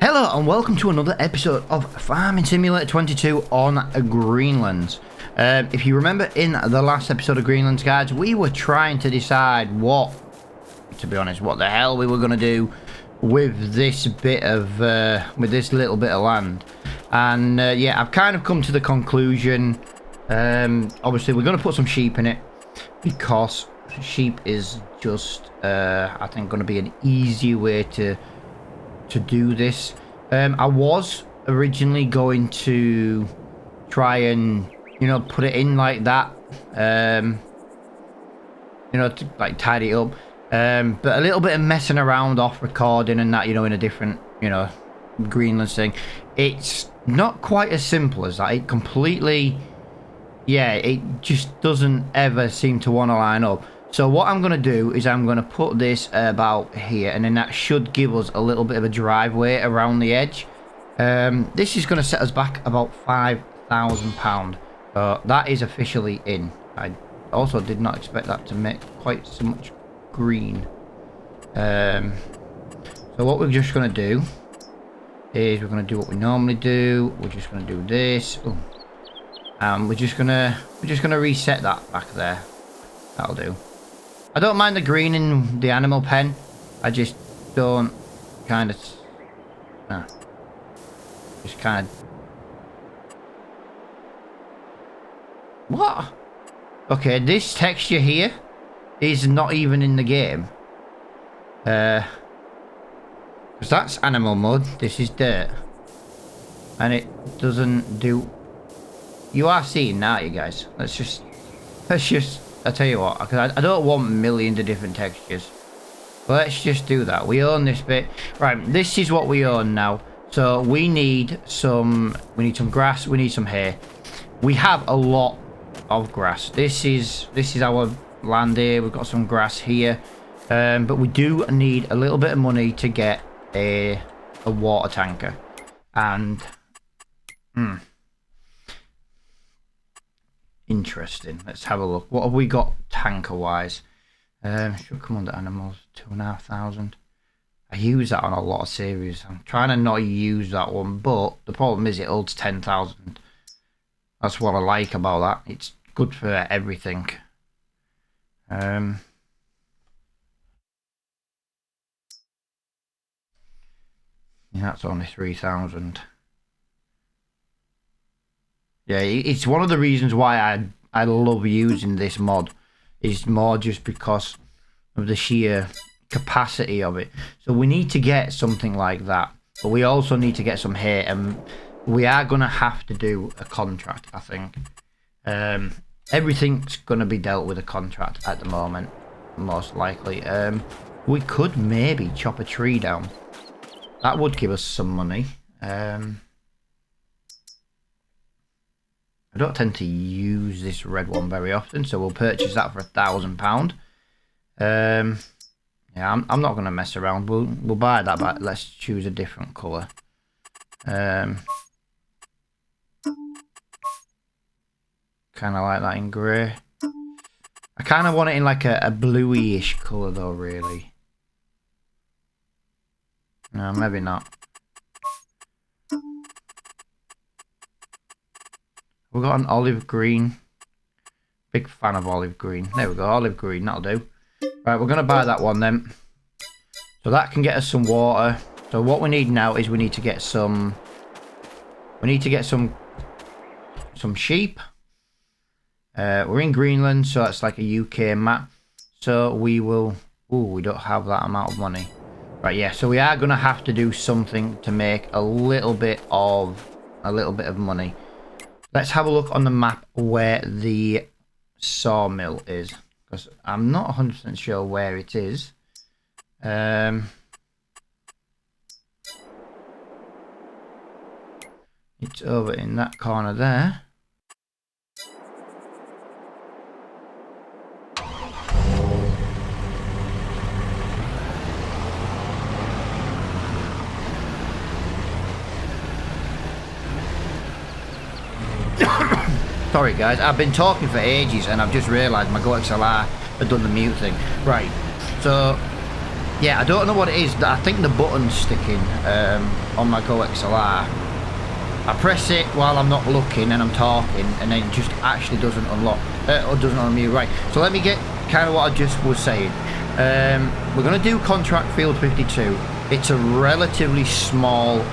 Hello and welcome to another episode of Farming Simulator 22 on Greenlands. If you remember in the last episode of Greenlands, guys, we were trying to decide what the hell we were going to do with this bit of, with this little bit of land. And yeah, I've kind of come to the conclusion, obviously we're going to put some sheep in it because sheep is just, I think, going to be an easy way to do this. I was originally going to try and, you know, put it in like that, you know, to like tidy it up, but a little bit of messing around off recording and that, you know, in a different, you know, Greenland thing, it's not quite as simple as that. It completely, yeah, it just doesn't ever seem to want to line up. So what I'm going to do is I'm going to put this about here, and then that should give us a little bit of a driveway around the edge. This is going to set us back about £5,000. That is officially in. I also did not expect that to make quite so much green. So what we're just going to do is we're going to do what we normally do. We're just going to do this. We're just going to reset that back there. That'll do. I don't mind the green in the animal pen. I just don't kind of... just kind of... What? Okay, this texture here is not even in the game. Because that's animal mud. This is dirt. And it doesn't do... You are seeing now, you guys. Let's just... I tell you what, because I don't want millions of different textures. Let's just do that. We own this bit. Right, this is what we own now. So we need some grass, we need some hay. We have a lot of grass. This is our land here. We've got some grass here. But we do need a little bit of money to get a water tanker. And interesting. Let's have a look. What have we got tanker wise? Should come under animals. 2,500. I use that on a lot of series. I'm trying to not use that one, but the problem is it holds 10,000. That's what I like about that. It's good for everything. Yeah, that's only 3,000. Yeah, it's one of the reasons why I love using this mod. Is more just because of the sheer capacity of it. So we need to get something like that, but we also need to get some hay, and we are going to have to do a contract, I think. Everything's going to be dealt with a contract at the moment, most likely. We could maybe chop a tree down. That would give us some money. I don't tend to use this red one very often, so we'll purchase that for £1,000. Yeah, I'm not going to mess around. We'll buy that, but let's choose a different colour. Kind of like that in grey. I kind of want it in like a bluey-ish colour though, really. No, maybe not. We've got an olive green. Big fan of olive green. There we go, olive green, that'll do. Right, we're going to buy that one then. So that can get us some water. So what we need now is we need to get some... some sheep. We're in Greenland, so that's like a UK map. So we will... Ooh, we don't have that amount of money. Right, yeah, so we are going to have to do something to make a little bit of money. Let's have a look on the map where the sawmill is, because I'm not 100% sure where it is. It's over in that corner there. Sorry guys, I've been talking for ages and I've just realised my GoXLR had done the mute thing. Right, so Yeah, I don't know what it is. I think the button's sticking on my Go XLR. I press it while I'm not looking and I'm talking, and then it just actually doesn't unlock, or doesn't unmute. Right, so let me get kind of what I just was saying. We're going to do contract field 52. It's a relatively small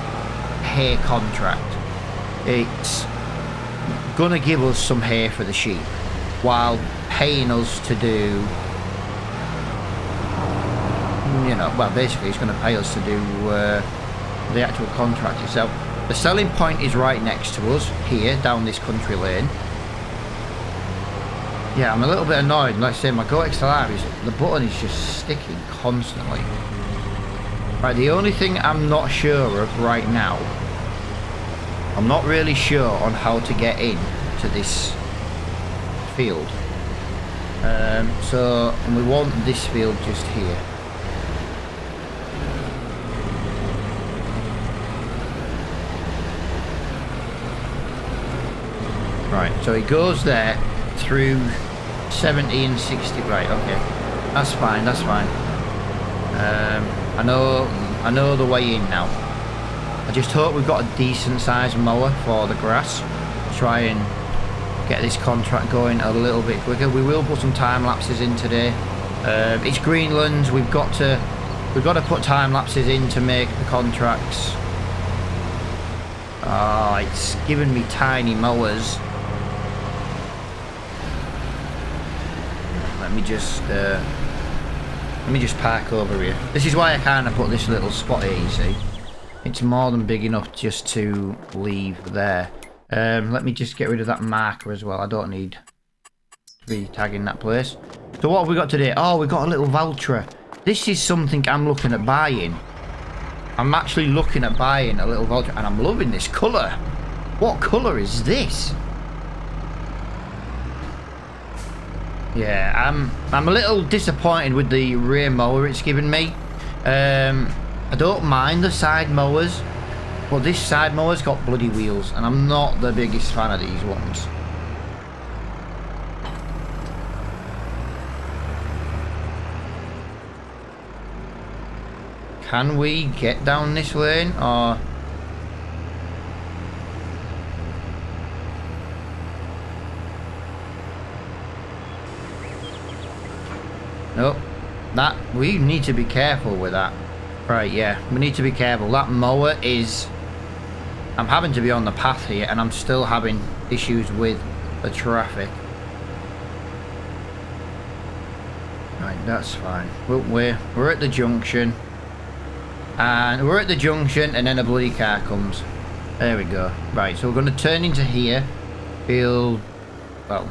hay contract. It's going to give us some hay for the sheep while paying us to do, you know, well, basically it's going to pay us to do the actual contract itself. The selling point is right next to us here down this country lane. Yeah, I'm a little bit annoyed. Like I say, my Go XLR is, the button is just sticking constantly. Right, the only thing I'm not sure of right now, I'm not really sure on how to get in to this field. And we want this field just here. Right, so it goes there through 70 and 60. Right, okay, that's fine. That's fine. I know the way in now. I just hope we've got a decent sized mower for the grass. Try and get this contract going a little bit quicker. We will put some time lapses in today. It's Greenlands. We've got to put time lapses in to make the contracts. Oh, it's giving me tiny mowers. Let me just park over here. This is why I kind of put this little spot here, you see. It's more than big enough just to leave there. Let me just get rid of that marker as well. I don't need to be tagging that place. So what have we got today? Oh, we've got a little Valtra. This is something I'm looking at buying. I'm actually looking at buying a little Valtra, and I'm loving this colour. What colour is this? Yeah, I'm a little disappointed with the rear mower it's given me. I don't mind the side mowers, but this side mower's got bloody wheels, and I'm not the biggest fan of these ones. Can we get down this lane, or... Nope. That, we need to be careful with that. Right, yeah, we need to be careful. That mower is... I'm having to be on the path here, and I'm still having issues with the traffic. Right, that's fine. We're at the junction. And we're at the junction, and then a bloody car comes. There we go. Right, so we're going to turn into here. Field... Well,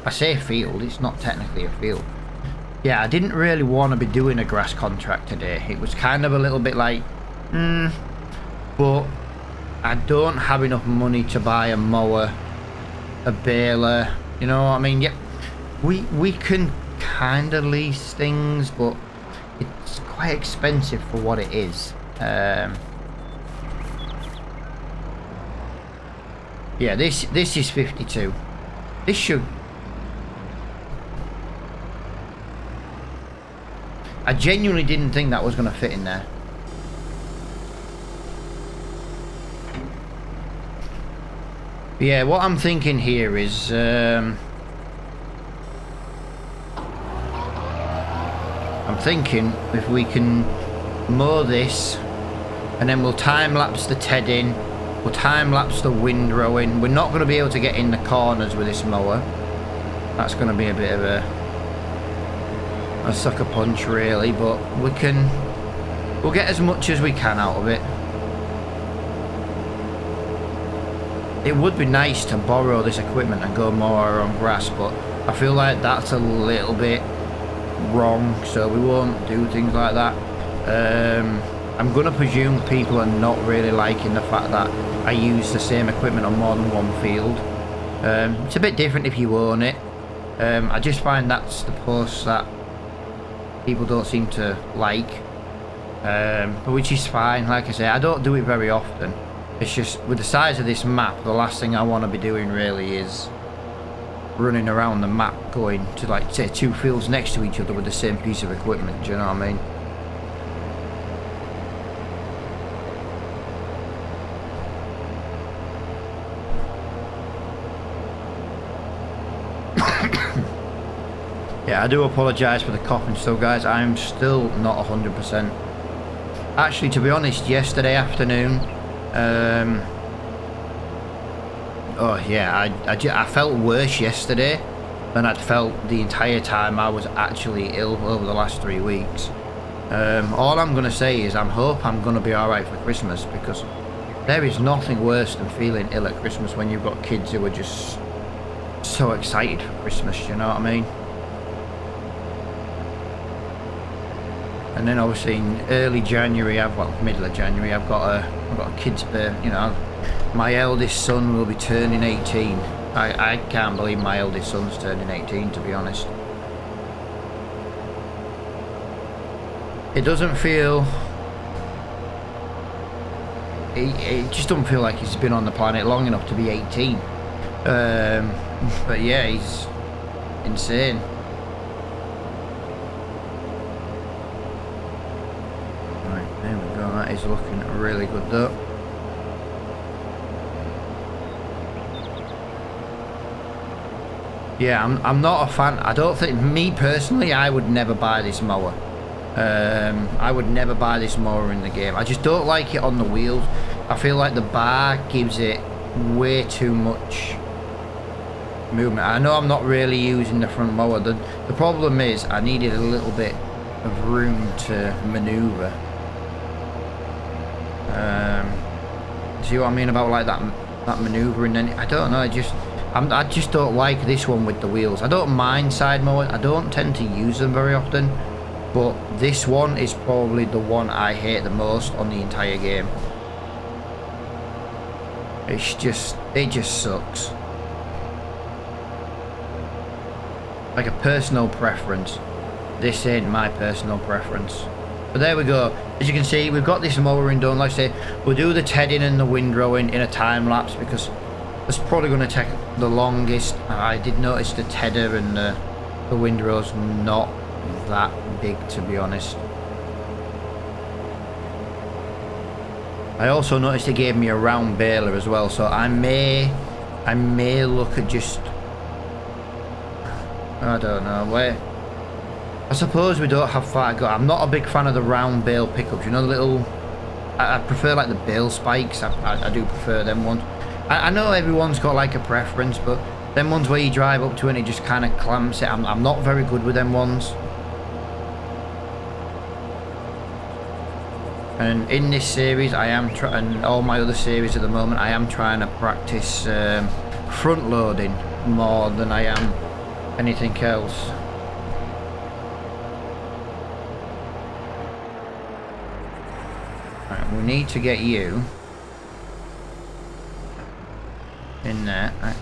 I say field, it's not technically a field. Yeah, I didn't really want to be doing a grass contract today. It was kind of a little bit like, but I don't have enough money to buy a mower, a baler, you know what I mean? Yep, we can kind of lease things, but it's quite expensive for what it is. Yeah, this is 52. This should... I genuinely didn't think that was going to fit in there. But yeah, what I'm thinking here is... I'm thinking if we can mow this, and then we'll time-lapse the tedding, we'll time-lapse the windrowing. We're not going to be able to get in the corners with this mower. That's going to be a bit of a sucker punch, really, but we'll get as much as we can out of it. It would be nice to borrow this equipment and go mow on grass, but I feel like that's a little bit wrong, so we won't do things like that. I'm gonna presume people are not really liking the fact that I use the same equipment on more than one field. It's a bit different if you own it. I just find that's the post that people don't seem to like, but which is fine. Like I say, I don't do it very often. It's just with the size of this map, the last thing I want to be doing really is running around the map going to, like, say, two fields next to each other with the same piece of equipment. Do you know what I mean? Yeah, I do apologise for the coughing still, guys. I'm still not 100%. Actually, to be honest, yesterday afternoon, oh yeah, I felt worse yesterday than I'd felt the entire time I was actually ill over the last 3 weeks. All I'm going to say is I hope I'm going to be alright for Christmas, because there is nothing worse than feeling ill at Christmas when you've got kids who are just so excited for Christmas, you know what I mean? And then obviously in early January, middle of January, I've got a kid's birthday. You know, my eldest son will be turning 18. I can't believe my eldest son's turning 18, to be honest. It doesn't feel... It just doesn't feel like he's been on the planet long enough to be 18. But yeah, he's insane. Right, there we go. That is looking really good though. Yeah, I'm not a fan. I don't think, me personally, I would never buy this mower. I would never buy this mower in the game. I just don't like it on the wheels. I feel like the bar gives it way too much movement. I know I'm not really using the front mower. The problem is I needed a little bit of room to maneuver. See what I mean about like that maneuvering? Then I don't know. I just don't like this one with the wheels. I don't mind side mowers. I don't tend to use them very often, but this one is probably the one I hate the most on the entire game. It just sucks. Like a personal preference. This ain't my personal preference. But there we go. As you can see, we've got this mowering done. Like I say, we'll do the tedding and the windrowing in a time lapse, because it's probably going to take the longest. I did notice the tedder and the windrow's not that big, to be honest. I also noticed it gave me a round baler as well, so I may look at just, I don't know where. I suppose we don't have far to go. I'm not a big fan of the round bale pickups, you know, the little, I prefer like the bale spikes. I do prefer them ones. I know everyone's got like a preference, but them ones where you drive up to it and it just kind of clamps it, I'm not very good with them ones. And in this series, I am and all my other series at the moment, I am trying to practice front loading more than I am anything else. Right, we need to get you in there. Right.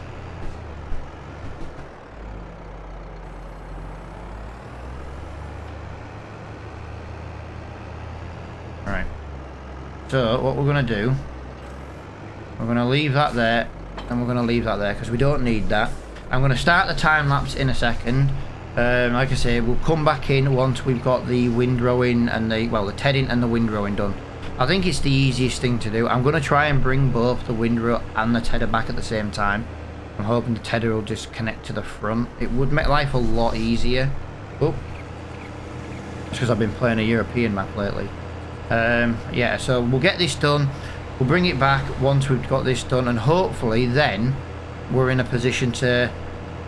Right. So what we're going to do, we're going to leave that there, and we're going to leave that there because we don't need that. I'm going to start the time lapse in a second. Like I say, we'll come back in once we've got the windrowing and the tedding and the windrowing done. I think it's the easiest thing to do. I'm going to try and bring both the windrow and the tedder back at the same time. I'm hoping the tedder will just connect to the front. It would make life a lot easier. Oh, it's because I've been playing a European map lately. Yeah, so we'll get this done. We'll bring it back once we've got this done, and hopefully then we're in a position to,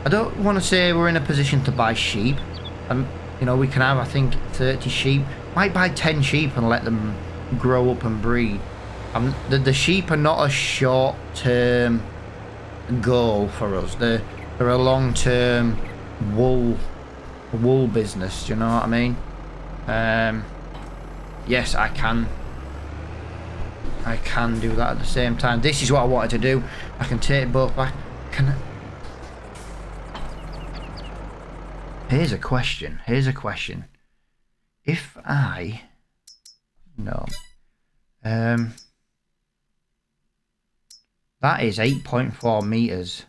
I don't want to say we're in a position to buy sheep. You know, we can have, I think, 30 sheep. Might buy 10 sheep and let them grow up and breed. The sheep are not a short-term goal for us. They're a long-term wool business. Do you know what I mean? Yes, I can do that at the same time. This is what I wanted to do. I can take both back. Can I? Here's a question. If I... No. That is 8.4 meters.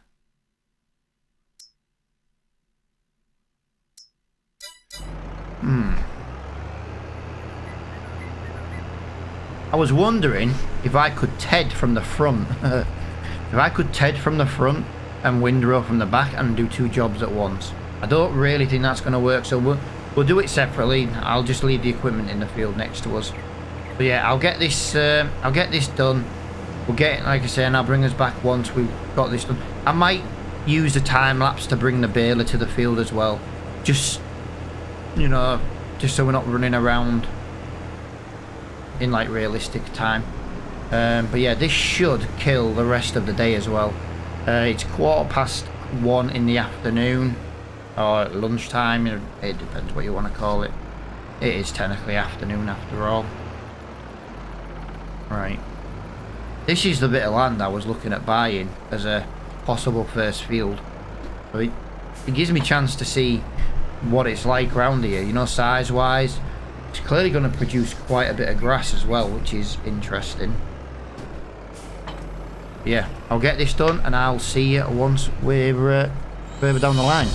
I was wondering if I could TED from the front. If I could TED from the front and windrow from the back and do two jobs at once. I don't really think that's going to work, so we'll do it separately. I'll just leave the equipment in the field next to us. But yeah, I'll get this done. We'll get it, like I say, and I'll bring us back once we've got this done. I might use the time lapse to bring the baler to the field as well. Just, you know, just so we're not running around in like realistic time. But yeah, this should kill the rest of the day as well. It's 1:15 in the afternoon, or lunchtime. It depends what you want to call it. It is technically afternoon after all. Right. This is the bit of land I was looking at buying as a possible first field. So it gives me a chance to see what it's like around here, you know, size wise. It's clearly going to produce quite a bit of grass as well, which is interesting. Yeah, I'll get this done and I'll see you once we're further down the line.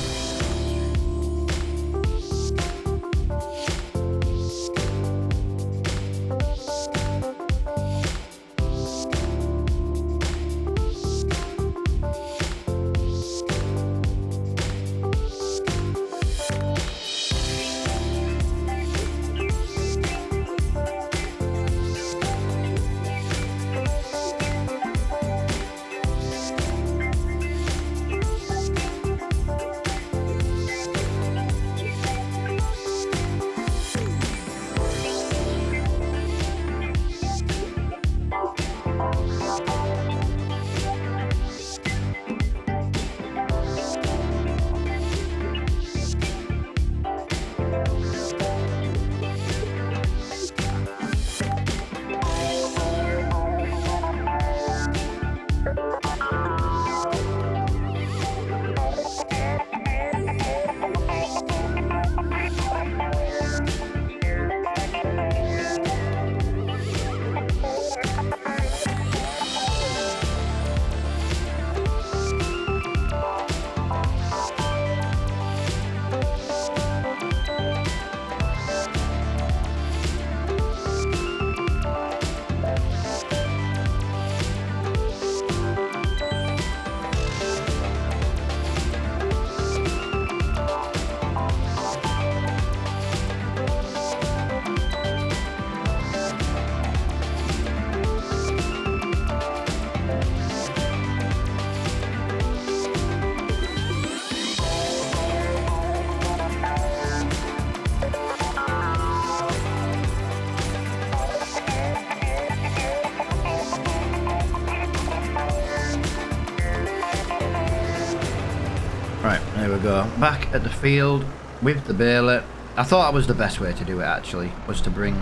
Right, there we go. Back at the field with the baler. I thought that was the best way to do it actually, was to bring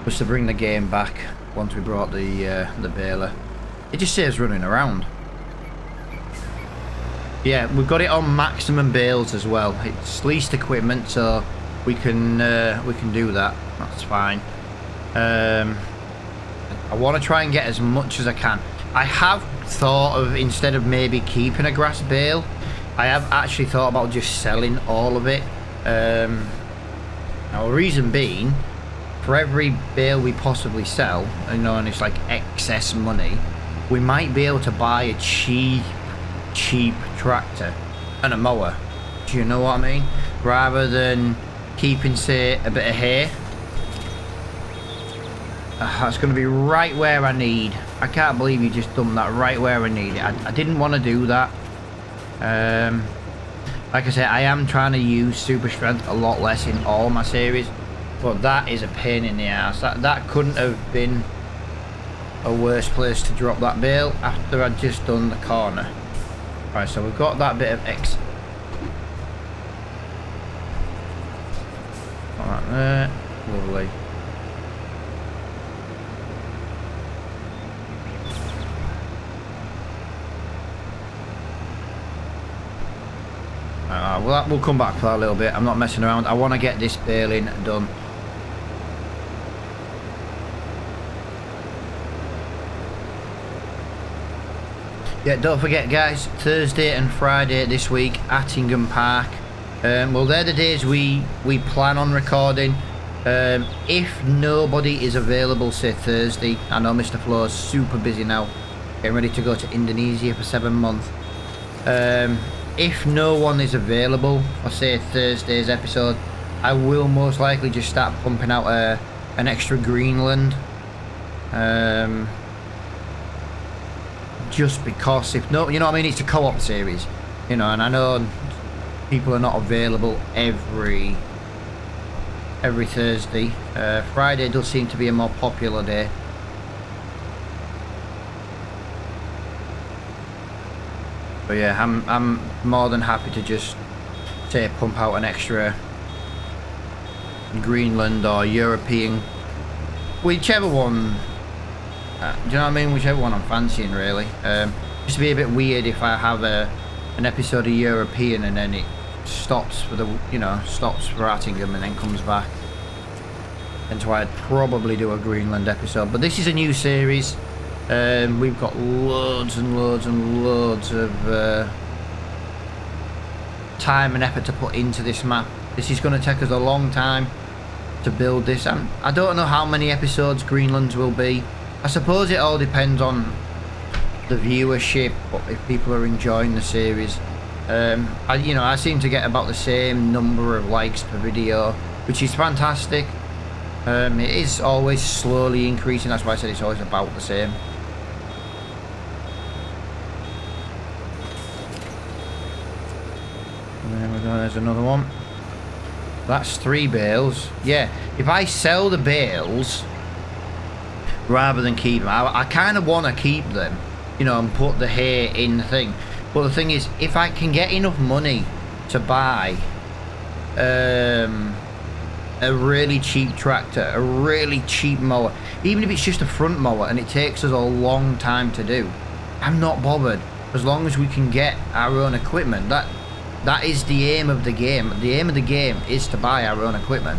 the game back once we brought the baler. It just saves running around. Yeah, we've got it on maximum bales as well. It's leased equipment, so we can do that. That's fine. I want to try and get as much as I can. I have thought of, instead of maybe keeping a grass bale, I have actually thought about just selling all of it. Now, the reason being, for every bale we possibly sell, you know, and it's like excess money, we might be able to buy a cheap tractor and a mower. Do you know what I mean? Rather than keeping, say, a bit of hay. That's going to be right where I need. I can't believe you just done that right where I need it. I didn't want to do that. Like I said, I am trying to use super strength a lot less in all my series, but that is a pain in the ass. That couldn't have been a worse place to drop that bale after I'd just done the corner. Right, so we've got that bit of X. Alright there, lovely. Well, we'll come back for that a little bit. I'm not messing around. I want to get this baling done. Yeah, don't forget, guys, Thursday and Friday this week, Attingham Park. Well, they're the days we plan on recording. If nobody is available, say Thursday, I know Mr. Flo's super busy now, getting ready to go to Indonesia for 7 months. if no one is available, or say Thursday's episode, I will most likely just start pumping out an extra Greenland. Just because if no, you know what I mean, it's a co-op series, you know, and I know people are not available every Thursday. Friday does seem to be a more popular day. But yeah, I'm more than happy to just say pump out an extra Greenland or European, whichever one. Do you know what I mean? Whichever one I'm fancying, really. Just to be a bit weird if I have an episode of European and then it stops for the, you know, stops for Rattingham and then comes back. Hence why I'd probably do a Greenland episode. But this is a new series. We've got loads and loads and loads of time and effort to put into this map. This is going to take us a long time to build this. I don't know how many episodes Greenland's will be. I suppose it all depends on the viewership, if people are enjoying the series. I seem to get about the same number of likes per video, which is fantastic. It is always slowly increasing, that's why I said it's always about the same. And there we go, there's another one. That's 3 bales. Yeah, if I sell the bales rather than keep them, I kind of want to keep them, you know, and put the hay in the thing. But the thing is, if I can get enough money to buy a really cheap tractor, a really cheap mower, even if it's just a front mower and it takes us a long time to do, I'm not bothered. As long as we can get our own equipment, that is the aim of the game. The aim of the game is to buy our own equipment.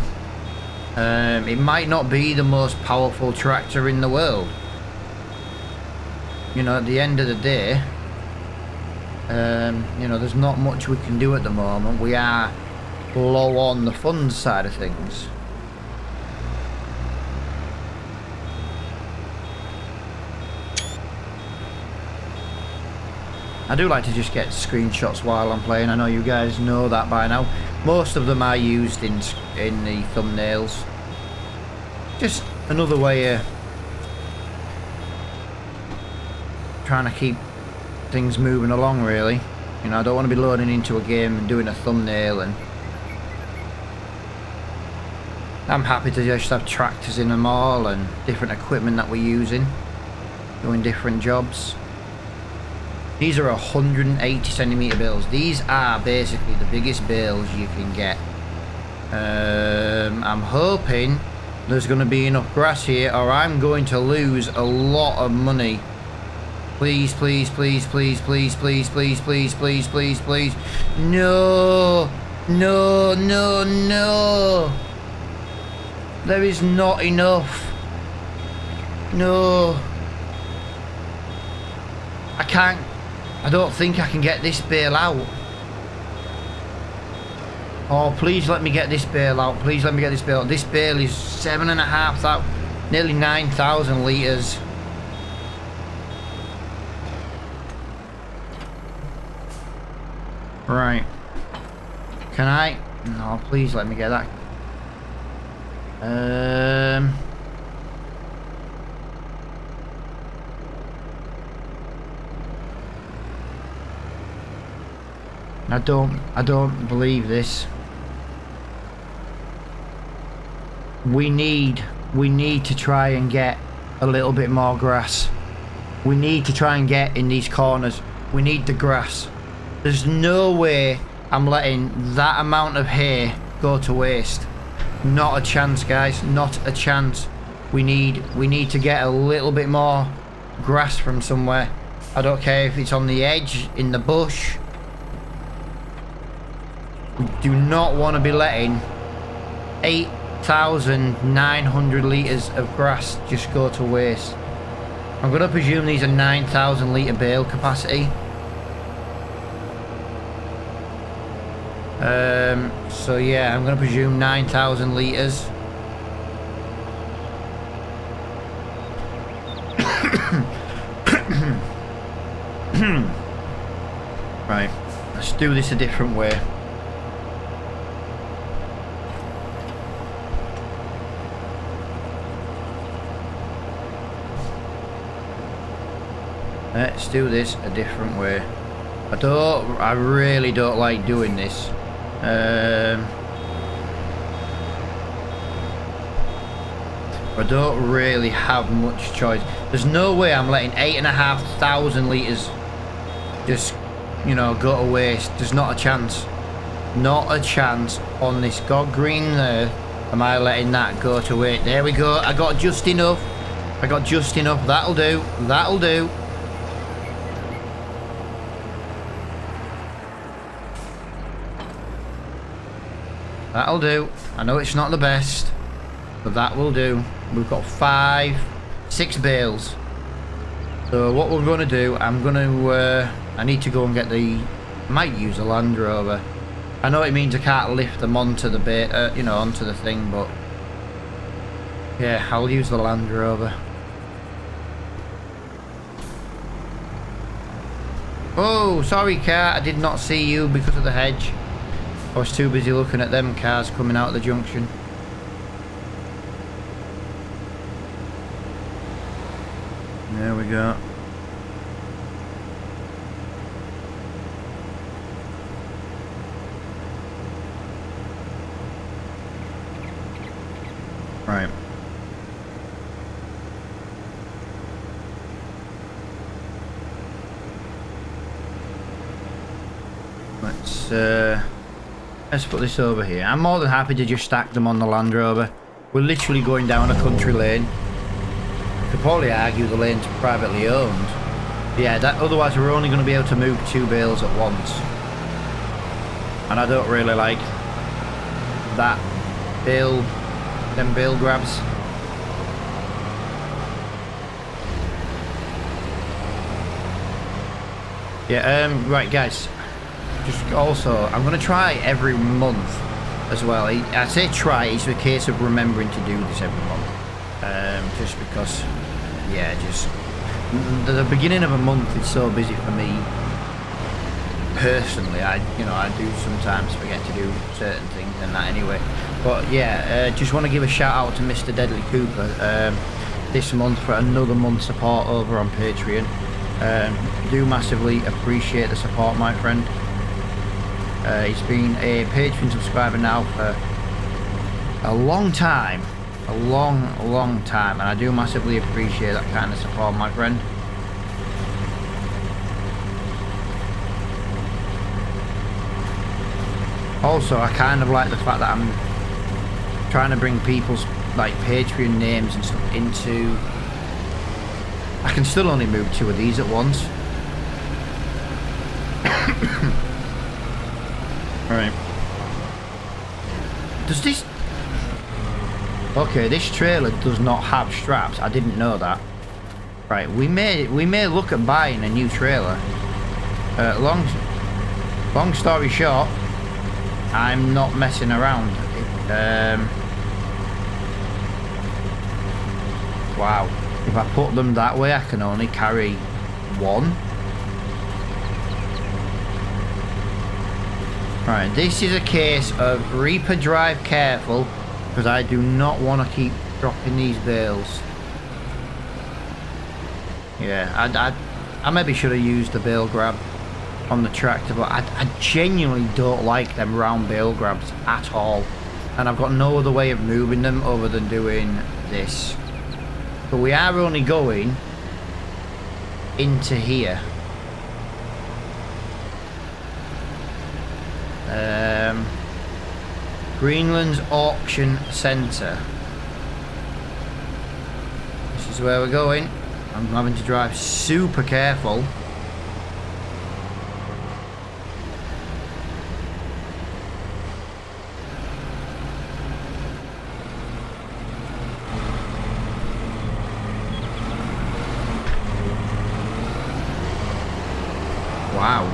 It might not be the most powerful tractor in the world. You know, at the end of the day, you know, there's not much we can do at the moment. We are low on the funds side of things. I do like to just get screenshots while I'm playing. I know you guys know that by now. Most of them are used in the thumbnails. Just another way of trying to keep things moving along, really. You know, I don't want to be loading into a game and doing a thumbnail, and I'm happy to just have tractors in them all and different equipment that we're using, doing different jobs. These are 180 centimeter bales. These are basically the biggest bales you can get. I'm hoping there's going to be enough grass here, or I'm going to lose a lot of money. Please, please, please, please, please, please, please, please, please, please, please. No, no, no, no. There is not enough. No. I don't think I can get this bale out. Oh, please let me get this bale out. Please let me get this bale out. This bale is 7,500, nearly 9,000 litres. Right. Can I? No, please let me get that. I don't believe this. We need to try and get a little bit more grass. We need to try and get in these corners. We need the grass. There's no way I'm letting that amount of hay go to waste. Not a chance, guys. Not a chance. We need to get a little bit more grass from somewhere. I don't care if it's on the edge, in the bush. We do not want to be letting 8,900 litres of grass just go to waste. I'm going to presume these are 9,000 litre bale capacity. So yeah, I'm going to presume 9,000 litres. Right, let's Let's do this a different way. Let's do this a different way. I really don't like doing this. I don't really have much choice. There's no way I'm letting 8,500 litres just, you know, go to waste. There's not a chance. Not a chance on this god green there. Am I letting that go to waste? There we go. I got just enough. I got just enough. That'll do. That'll do. That'll do. I know it's not the best, but that will do. We've got 6 bales. So what we're going to do, I need to go and get I might use a Land Rover. I know it means I can't lift them onto the bait, you know, onto the thing, but yeah, I'll use the Land Rover. Oh, sorry car, I did not see you because of the hedge. I was too busy looking at them cars coming out of the junction. There we go. Right. Let's put this over here. I'm more than happy to just stack them on the Land Rover. We're literally going down a country lane. You could probably argue the lane's privately owned. Yeah, otherwise we're only going to be able to move 2 bales at once. And I don't really like that them bale grabs. Yeah, right guys. Just also, I'm going to try every month as well. I say try, it's a case of remembering to do this every month. Just because, yeah, just the beginning of a month is so busy for me. Personally, I do sometimes forget to do certain things and that anyway. But yeah, just want to give a shout out to Mr. Deadly Cooper this month for another month support over on Patreon. Do massively appreciate the support, my friend. He's been a Patreon subscriber now for a long time. A long time. And I do massively appreciate that kind of support, my friend. Also, I kind of like the fact that I'm trying to bring people's like Patreon names and stuff into... I can still only move 2 of these at once. Alright. Does this... Okay, this trailer does not have straps. I didn't know that. Right, we may look at buying a new trailer. Long story short, I'm not messing around. Wow. If I put them that way, I can only carry 1. Right, this is a case of Reaper drive careful, because I do not want to keep dropping these bales. Yeah, I maybe should have used the bale grab on the tractor, but I genuinely don't like them round bale grabs at all. And I've got no other way of moving them other than doing this. But we are only going into here. Greenlands Auction Centre. This is where we're going. I'm having to drive super careful. Wow.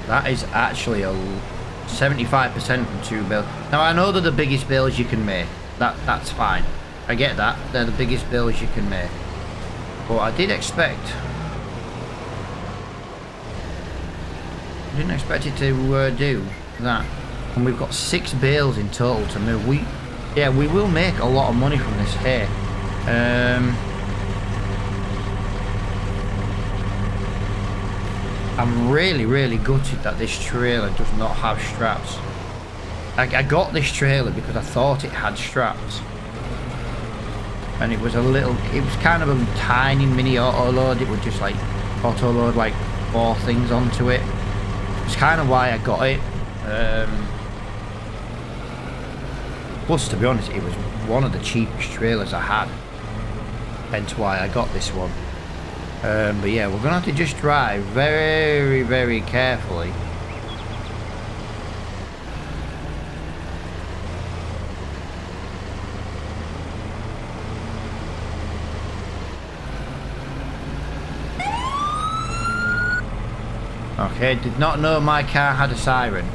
That is actually a 75% from 2 bales. Now I know they're the biggest bales you can make. That's fine. I get that. They're the biggest bales you can make. But I didn't expect it to do that. And we've got 6 bales in total to move. We will make a lot of money from this hay. I'm really gutted that this trailer does not have straps. I got this trailer because I thought it had straps. And it was kind of a tiny mini auto load. It would just like auto load like 4 things onto it. It's kind of why I got it. Plus, to be honest, it was one of the cheapest trailers I had. Hence why I got this one. But yeah, we're gonna have to just drive very carefully. Okay, did not know my car had a siren.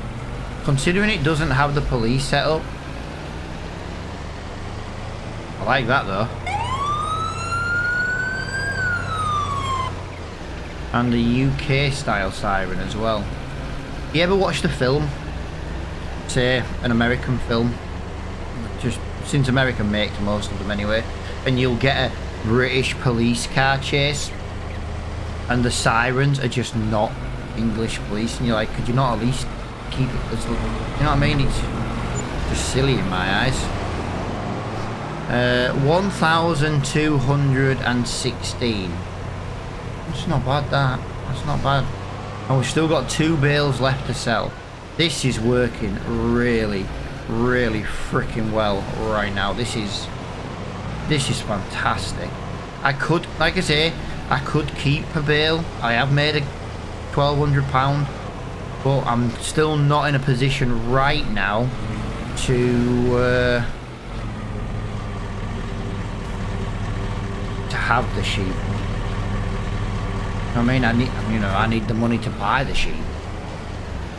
Considering it doesn't have the police set up. I like that though. And the UK style siren as well. You ever watch the film? Say an American film. Just since America makes most of them anyway. And you'll get a British police car chase. And the sirens are just not English police. And you're like, could you not at least keep it as, you know what I mean? It's just silly in my eyes. 1,216. It's not bad, that. That's not bad. And we've still got 2 bales left to sell. This is working really freaking well right now. This is fantastic. I could, like I say, I could keep a bale. I have made a £1,200, but I'm still not in a position right now to have the sheep. I mean, I need the money to buy the sheep.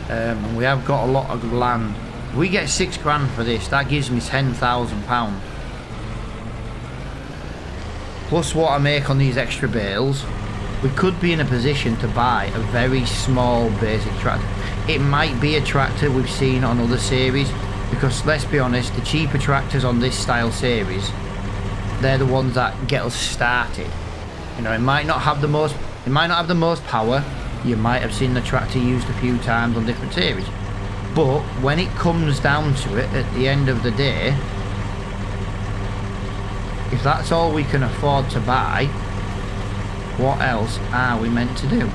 And we have got a lot of land. If we get 6 grand for this, that gives me £10,000. Plus what I make on these extra bales, we could be in a position to buy a very small basic tractor. It might be a tractor we've seen on other series, because let's be honest, the cheaper tractors on this style series, they're the ones that get us started. You know, it might not have the most power. You might have seen the tractor used a few times on different series, but when it comes down to it, at the end of the day, if that's all we can afford to buy, what else are we meant to do?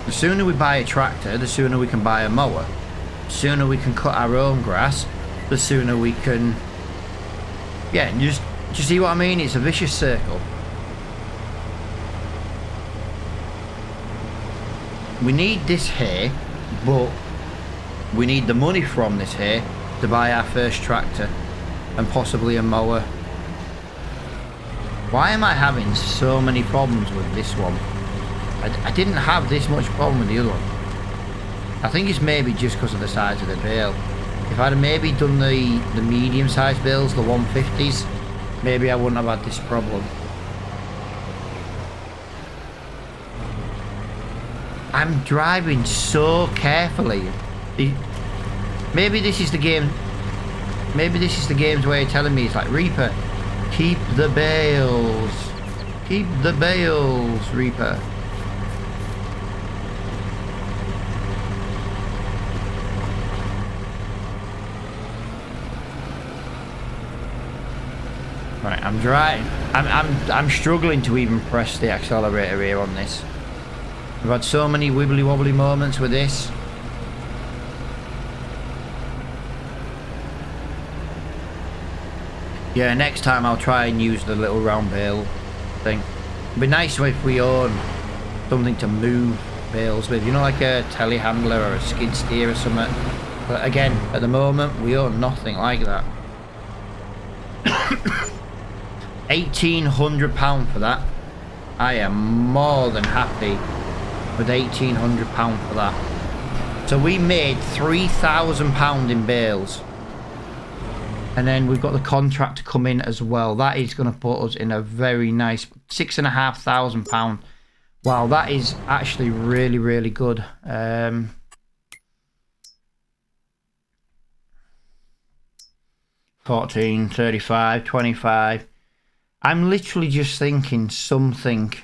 The sooner we buy a tractor, the sooner we can buy a mower. The sooner we can cut our own grass, the sooner we can... Yeah, just... Do you see what I mean? It's a vicious circle. We need this hay, but we need the money from this hay to buy our first tractor and possibly a mower. Why am I having so many problems with this one? I didn't have this much problem with the other one. I think it's maybe just because of the size of the bale. If I'd have maybe done the medium sized bales, the 150s, maybe I wouldn't have had this problem. I'm driving so carefully. Maybe this is the game. Maybe this is the game's way of telling me, it's like, Reaper, keep the bales. Keep the bales, Reaper. Right, I'm driving. I'm struggling to even press the accelerator here on this. We've had so many wibbly wobbly moments with this. Yeah, next time I'll try and use the little round bale thing. It'd be nice if we own something to move bales with, you know, like a telehandler or a skid steer or something. But again, at the moment, we own nothing like that. £1,800 for that. I am more than happy with £1,800 for that. So we made £3,000 in bales. And then we've got the contract to come in as well. That is going to put us in a very nice £6,500. Wow, that is actually really, really good. 14, 35, 25. I'm literally just thinking something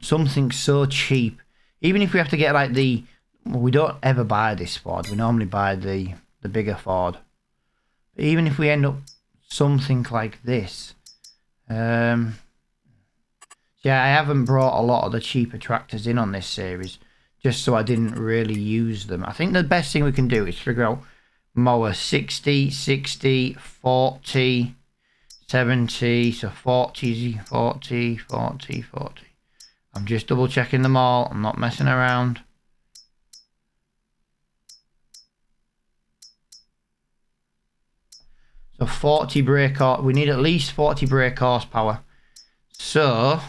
so cheap. Even if we have to get like the... Well, we don't ever buy this Ford. We normally buy the bigger Ford. But even if we end up something like this... yeah, I haven't brought a lot of the cheaper tractors in on this series. Just so I didn't really use them. I think the best thing we can do is figure out mower 60, 60, 40, 70. So 40, 40, 40, 40. I'm just double checking them all. I'm not messing around. So 40 brake horsepower. We need at least 40 brake horsepower. So,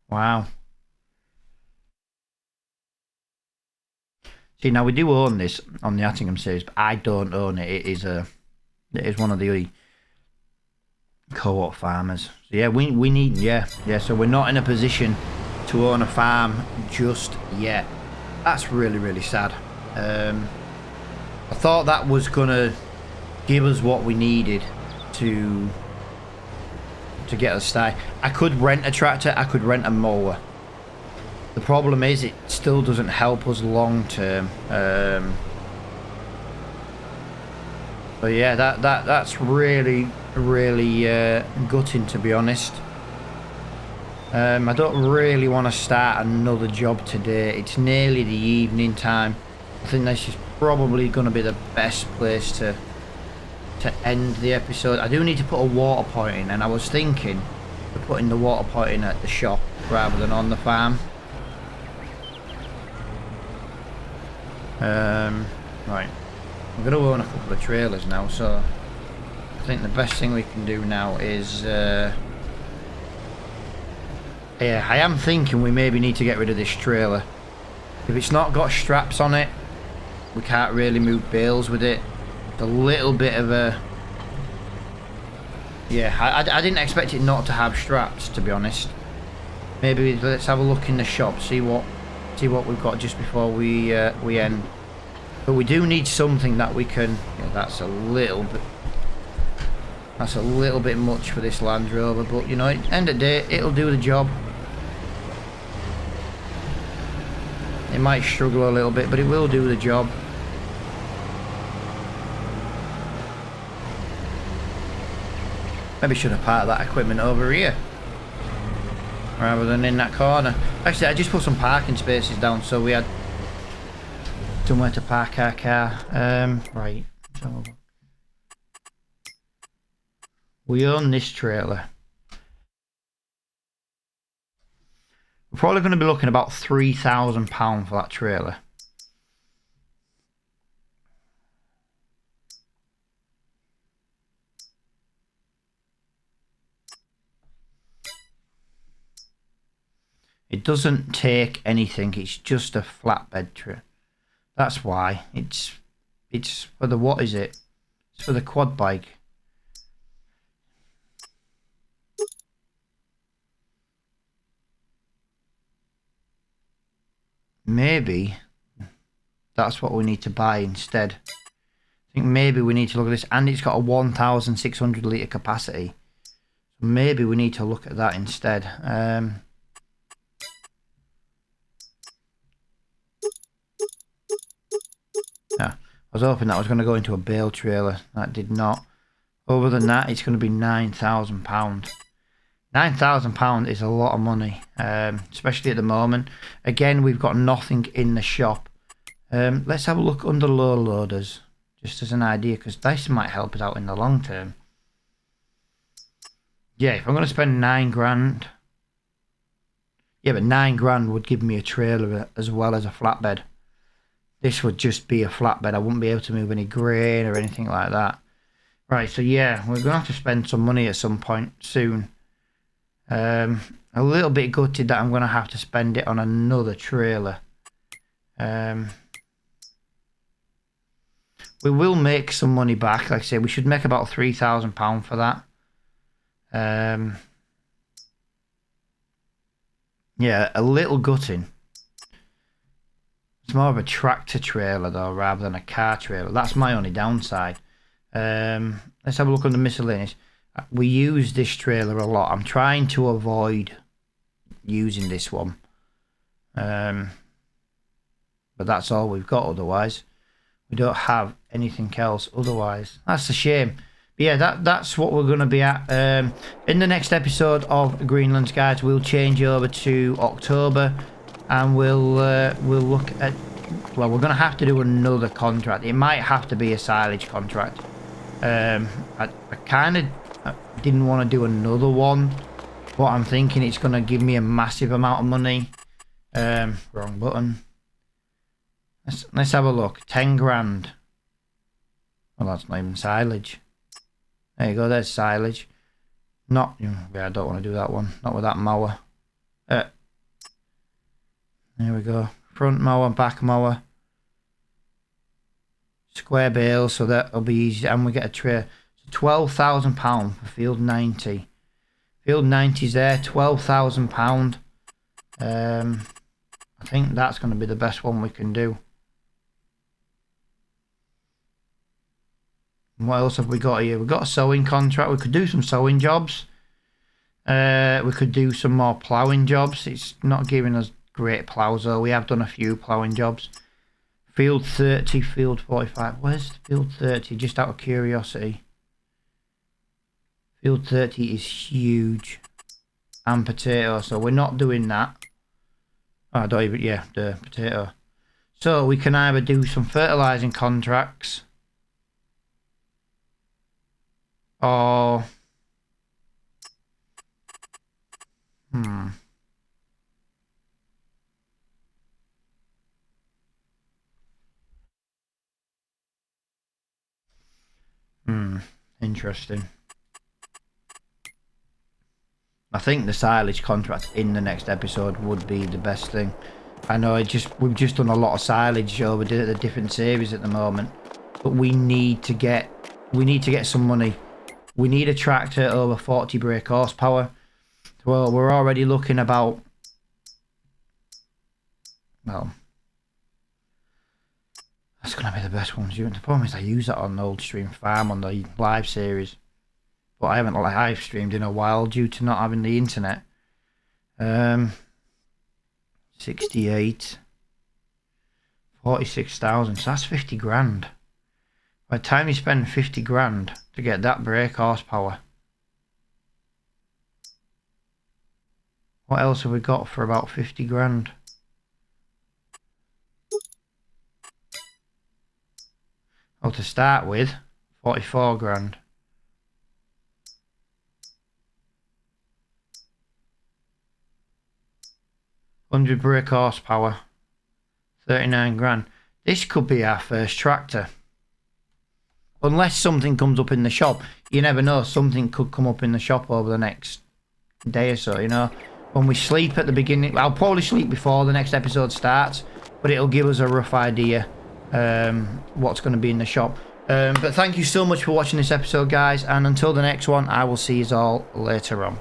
wow. See, now we do own this on the Attingham series, but I don't own it. It is one of the co-op farmers. So yeah, we need yeah. So we're not in a position to own a farm just yet. That's really, really sad. I thought that was gonna give us what we needed to get us started. I could rent a tractor. I could rent a mower. The problem is it still doesn't help us long term. But yeah, that's really, really gutting, to be honest. I don't really want to start another job today. It's nearly the evening time. I think this is probably going to be the best place to end the episode. I do need to put a water point in, and I was thinking of putting the water point in at the shop rather than on the farm. Right, I'm going to own a couple of trailers now, so I think the best thing we can do now is yeah, I am thinking we maybe need to get rid of this trailer. If it's not got straps on it, we can't really move bales with it. It's a little bit of a... Yeah, I didn't expect it not to have straps, to be honest. Maybe let's have a look in the shop, see what we've got just before we end. But we do need something that we can... Yeah, that's a little bit much for this Land Rover, but you know, at the end of the day, it'll do the job. It might struggle a little bit, but it will do the job. Maybe should have parked that equipment over here rather than in that corner. Actually, I just put some parking spaces down so we had somewhere to park our car. Right, so we own this trailer. We're probably going to be looking about £3,000 for that trailer. It doesn't take anything. It's just a flatbed trailer. That's why it's for the, what is it? It's for the quad bike. Maybe that's what we need to buy instead. I think maybe we need to look at this, and it's got a 1,600 litre capacity. So maybe we need to look at that instead. Yeah, I was hoping that was going to go into a bale trailer. That did not. Other than that, it's going to be £9,000. £9,000 is a lot of money, especially at the moment. Again, we've got nothing in the shop. Let's have a look under low loaders, just as an idea, because this might help us out in the long term. Yeah, if I'm going to spend 9 grand... Yeah, but 9 grand would give me a trailer as well as a flatbed. This would just be a flatbed. I wouldn't be able to move any grain or anything like that. Right, so yeah, we're going to have to spend some money at some point soon. A little bit gutted that I'm going to have to spend it on another trailer. We will make some money back. Like I say, we should make about £3,000 for that. Yeah, a little gutting. It's more of a tractor trailer though, rather than a car trailer. That's my only downside. Let's have a look on the miscellaneous. We use this trailer a lot. I'm trying to avoid using this one. But that's all we've got otherwise. We don't have anything else otherwise. That's a shame. But yeah, that's what we're going to be at. In the next episode of Greenlands, guys, we'll change over to October. And we'll look at... Well, we're going to have to do another contract. It might have to be a silage contract. I kind of didn't want to do another one. But I'm thinking it's going to give me a massive amount of money. Wrong button. Let's have a look. 10 grand. Well, that's not even silage. There you go. There's silage. Not... Yeah, I don't want to do that one. Not with that mower. There we go. Front mower, back mower. Square bales, so that'll be easy. And we get a tray. So £12,000 for field 90. Field 90's there. £12,000. I think that's going to be the best one we can do. What else have we got here? We've got a sowing contract. We could do some sowing jobs. We could do some more ploughing jobs. It's not giving us great ploughs though. We have done a few ploughing jobs. Field 30, field 45. Where's field 30? Just out of curiosity. Field 30 is huge. And potato. So we're not doing that. Oh, I don't even... Yeah, the potato. So we can either do some fertilising contracts. Or... Interesting. I think the silage contract in the next episode would be the best thing. I know we've just done a lot of silage over the different series at the moment, but we need to get some money. We need a tractor over 40 brake horsepower. Well, we're already looking about... Well, that's going to be the best one. The problem is I use that on the Old Stream Farm on the live series. But I haven't live streamed in a while due to not having the internet. 68. 46,000. So that's 50 grand. By the time you spend 50 grand to get that brake horsepower. What else have we got for about 50 grand? Oh, to start with, 44 grand. £100 brake horsepower. 39 grand. This could be our first tractor. Unless something comes up in the shop. You never know, something could come up in the shop over the next day or so, you know. When we sleep at the beginning, I'll probably sleep before the next episode starts, but it'll give us a rough idea what's going to be in the shop. But thank you so much for watching this episode, guys, and until the next one, I will see you all later on.